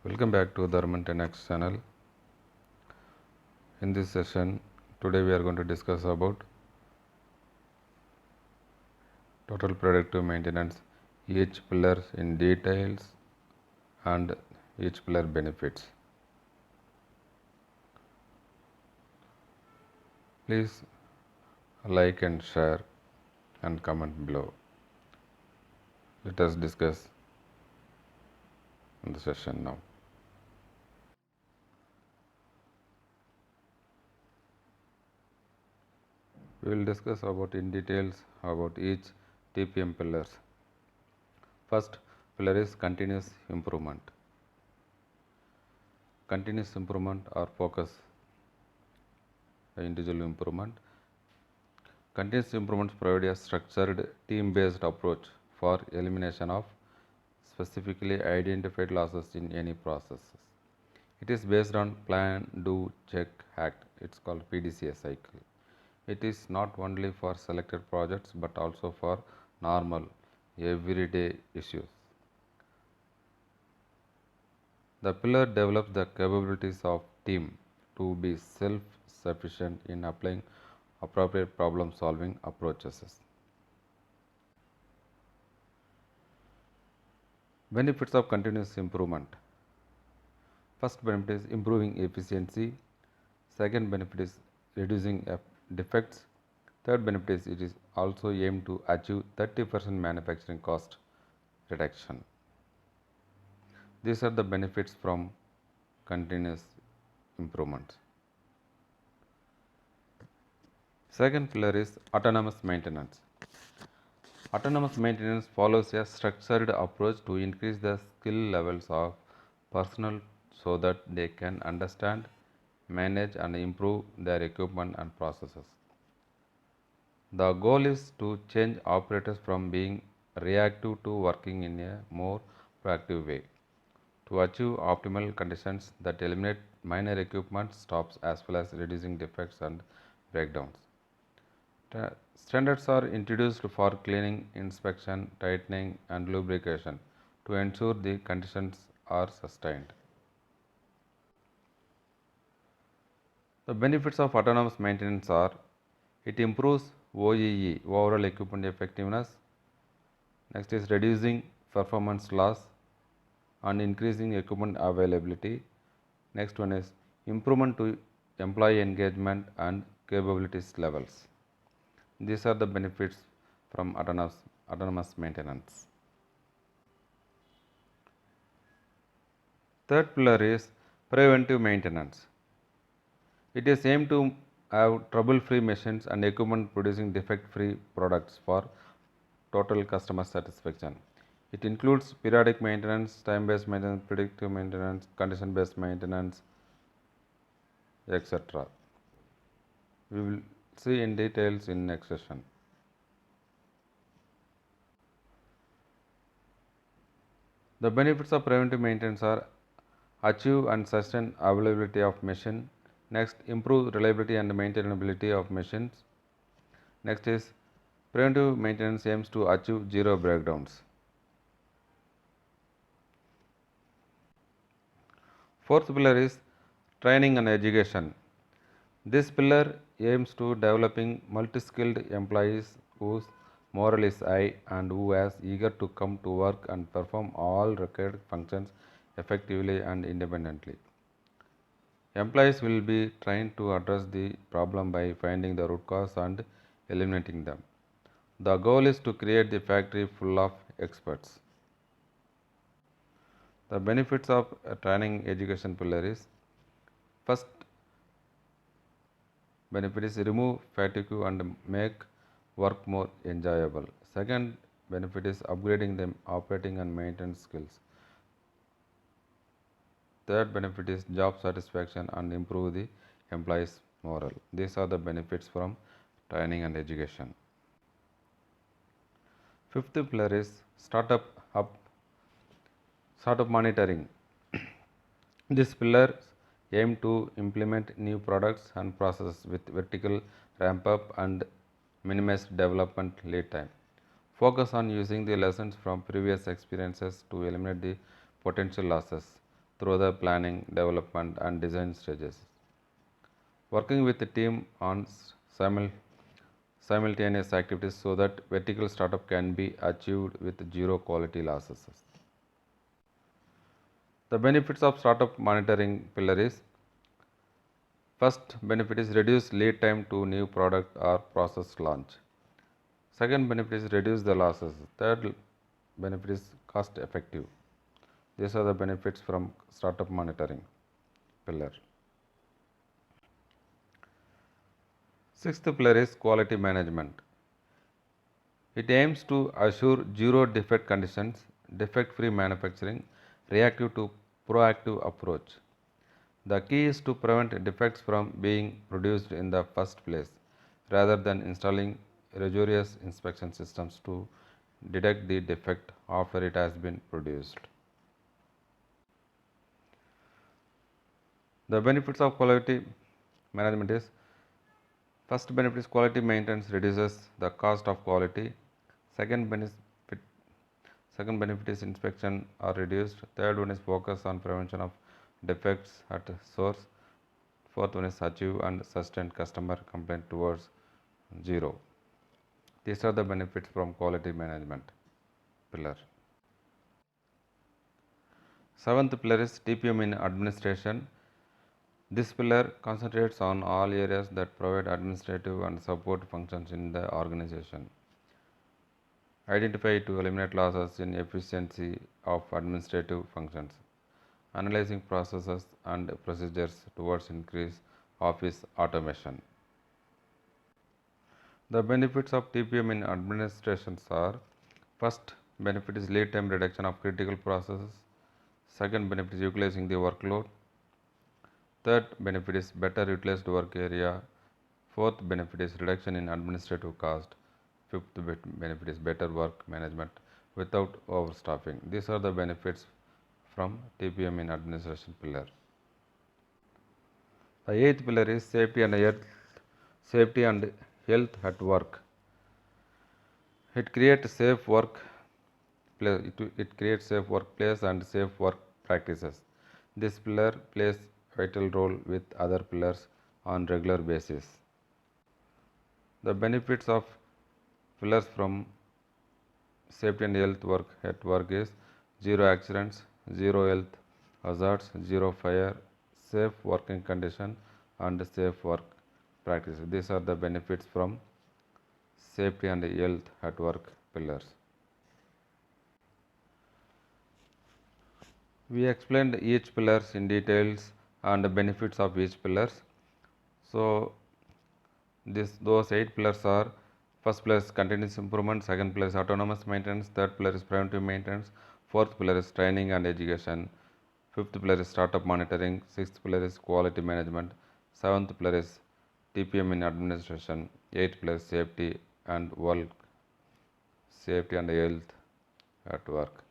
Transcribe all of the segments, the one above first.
Welcome back to the maintenanceis channel. In this session, today we are going to discuss about total predictive maintenance, each pillar in details and each pillar benefits. Please like and share and comment below. Let us discuss in the session now. We will discuss about in details about each TPM pillars. First pillar is continuous improvement. Continuous improvement or focus individual improvement. Continuous improvements provide a structured team-based approach for elimination of specifically identified losses in any processes. It is based on plan, do, check, act. It's called PDCA cycle. It is not only for selected projects but also for normal, everyday issues. The pillar develops the capabilities of team to be self-sufficient in applying appropriate problem-solving approaches. Benefits of continuous improvement. First benefit is improving efficiency. Second benefit is reducing defects. Third benefit is it is also aimed to achieve 30% manufacturing cost reduction. These are the benefits from continuous improvements. Second pillar is autonomous maintenance. Autonomous maintenance follows a structured approach to increase the skill levels of personnel so that they can understand, manage and improve their equipment and processes. The goal is to change operators from being reactive to working in a more proactive way to achieve optimal conditions that eliminate minor equipment stops as well as reducing defects and breakdowns. Standards are introduced for cleaning, inspection, tightening and lubrication to ensure the conditions are sustained. The benefits of autonomous maintenance are it improves OEE, overall equipment effectiveness. Next is reducing performance loss and increasing equipment availability. Next one is improvement to employee engagement and capabilities levels. These are the benefits from autonomous maintenance. Third pillar is preventive maintenance. It is aimed to have trouble-free machines and equipment producing defect-free products for total customer satisfaction. It includes periodic maintenance, time-based maintenance, predictive maintenance, condition-based maintenance, etc. We will see in details in next session. The benefits of preventive maintenance are achieve and sustain availability of machine. Next, improve reliability and maintainability of machines. Next is preventive maintenance aims to achieve zero breakdowns. Fourth pillar is training and education. This pillar aims to developing multi-skilled employees whose morale is high and who are eager to come to work and perform all required functions effectively and independently. Employees will be trained to address the problem by finding the root cause and eliminating them. The goal is to create the factory full of experts. The benefits of a training education pillar is first benefit is remove fatigue and make work more enjoyable. Second benefit is upgrading the operating and maintenance skills. Third benefit is job satisfaction and improve the employees' morale. These are the benefits from training and education. Fifth pillar is startup monitoring. This pillar aim to implement new products and processes with vertical ramp up and minimize development lead time. Focus on using the lessons from previous experiences to eliminate the potential losses. through the planning, development, and design stages. Working with the team on simultaneous activities so that vertical startup can be achieved with zero quality losses. The benefits of startup monitoring pillar is: first benefit is reduce lead time to new product or process launch. Second benefit is reduce the losses. Third benefit is cost effective. These are the benefits from startup monitoring pillar. Sixth pillar is quality management. It aims to assure zero defect conditions, defect free manufacturing, reactive to proactive approach. The key is to prevent defects from being produced in the first place, rather than installing rigorous inspection systems to detect the defect after it has been produced. The benefits of quality management is: first benefit is quality maintenance reduces the cost of quality. Second benefit Second benefit is inspection are reduced. Third one is focus on prevention of defects at source. Fourth one is achieve and sustain customer complaint towards zero. These are the benefits from quality management pillar. Seventh pillar is TPM in administration. This pillar concentrates on all areas that provide administrative and support functions in the organization. Identify to eliminate losses in efficiency of administrative functions. Analyzing processes and procedures towards increase office automation. The benefits of TPM in administrations are: first benefit is lead time reduction of critical processes. Second benefit is utilizing the workload. Third benefit is better utilized work area. Fourth benefit is reduction in administrative cost. Fifth benefit is better work management without overstaffing. These are the benefits from TPM in administration pillar. The eighth pillar is safety and health at work. It creates safe workplace and safe work practices. This pillar plays vital role with other pillars on regular basis. The benefits of pillars from safety and health at work is: zero accidents, zero health hazards, zero fire, safe working condition, and safe work practices. These are the benefits from safety and health at work pillars. We explained each pillars in details and the benefits of each pillars. So those 8 pillars are: first pillar is continuous improvement, second pillar is autonomous maintenance, third pillar is preventive maintenance, fourth pillar is training and education, fifth pillar is startup monitoring, sixth pillar is quality management, seventh pillar is TPM in administration, eighth pillar is safety and health at work.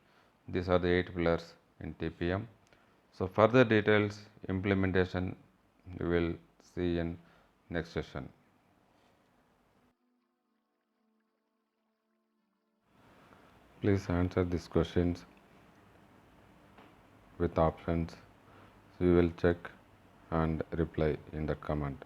These are the 8 pillars in TPM. So further details implementation we will see in next session. Please answer these questions with options. We will check and reply in the comment.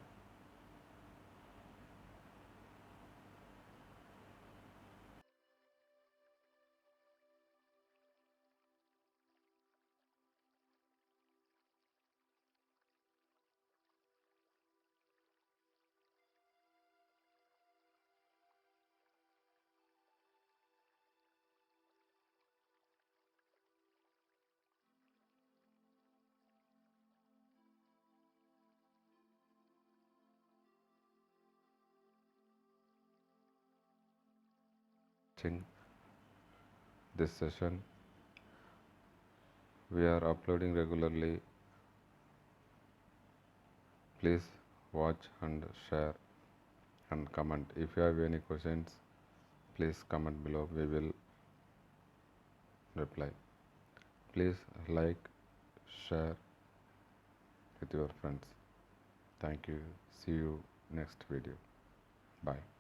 This session we are uploading regularly. Please watch and share and comment. If you have any questions, please comment below. We will reply. Please like, share with your friends. Thank you. See you next video. Bye.